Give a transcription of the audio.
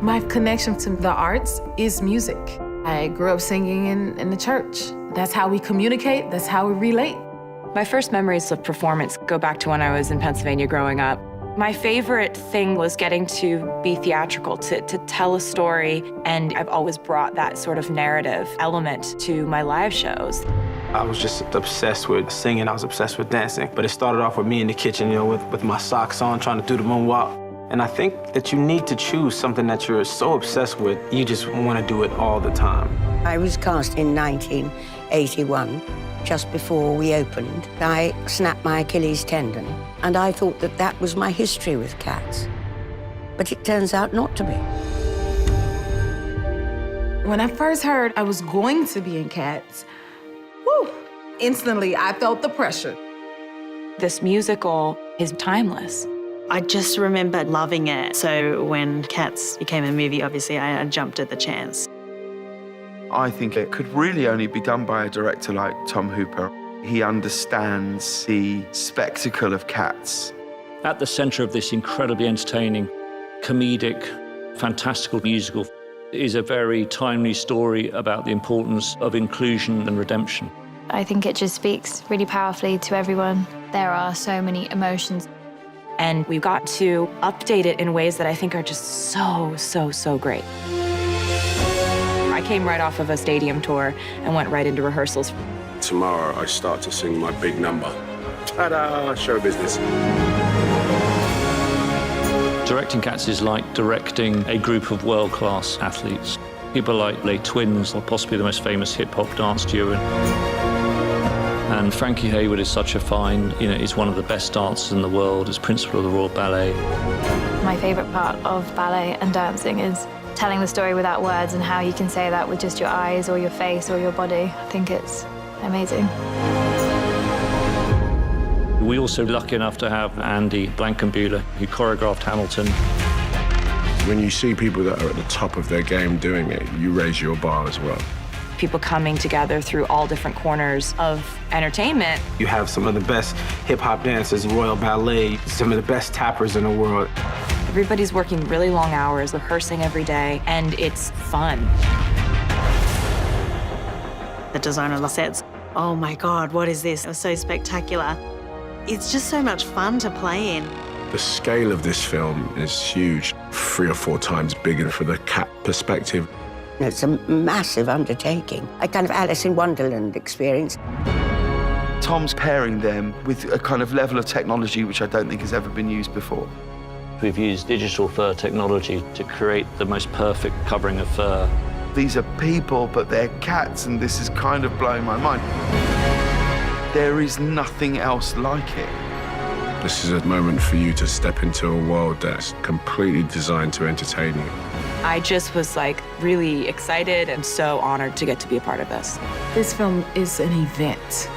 My connection to the arts is music. I grew up singing in the church. That's how we communicate, that's how we relate. My first memories of performance go back to when I was in Pennsylvania growing up. My favorite thing was getting to be theatrical, to tell a story, and I've always brought that sort of narrative element to my live shows. I was just obsessed with singing, I was obsessed with dancing, but it started off with me in the kitchen, with my socks on, trying to do the moonwalk. And I think that you need to choose something that you're so obsessed with, you just want to do it all the time. I was cast in 1981. Just before we opened, I snapped my Achilles tendon, and I thought that that was my history with Cats. But it turns out not to be. When I first heard I was going to be in Cats, instantly I felt the pressure. This musical is timeless. I just remember loving it. So when Cats became a movie, obviously I jumped at the chance. I think it could really only be done by a director like Tom Hooper. He understands the spectacle of Cats. At the centre of this incredibly entertaining, comedic, fantastical musical is a very timely story about the importance of inclusion and redemption. I think it just speaks really powerfully to everyone. There are so many emotions. And we've got to update it in ways that I think are just so great. I came right off of a stadium tour and went right into rehearsals. Tomorrow I start to sing my big number. Ta-da, show business. Directing Cats is like directing a group of world-class athletes. People like Les Twins, or possibly the most famous hip-hop dance duo. And Frankie Hayward is such a find. He's one of the best dancers in the world, as principal of the Royal Ballet. My favourite part of ballet and dancing is telling the story without words and how you can say that with just your eyes or your face or your body. I think it's amazing. We're also lucky enough to have Andy Blankenbuehler, who choreographed Hamilton. When you see people that are at the top of their game doing it, you raise your bar as well. People coming together through all different corners of entertainment. You have some of the best hip-hop dancers, Royal Ballet, some of the best tappers in the world. Everybody's working really long hours, rehearsing every day, and it's fun. The designer said, "Oh my God, what is this? It was so spectacular." It's just so much fun to play in. The scale of this film is huge, 3 or 4 times bigger for the Cat perspective. It's a massive undertaking, a kind of Alice in Wonderland experience. Tom's pairing them with a kind of level of technology which I don't think has ever been used before. We've used digital fur technology to create the most perfect covering of fur. These are people, but they're cats, and this is kind of blowing my mind. There is nothing else like it. This is a moment for you to step into a world that's completely designed to entertain you. I just was really excited and so honored to get to be a part of this. This film is an event.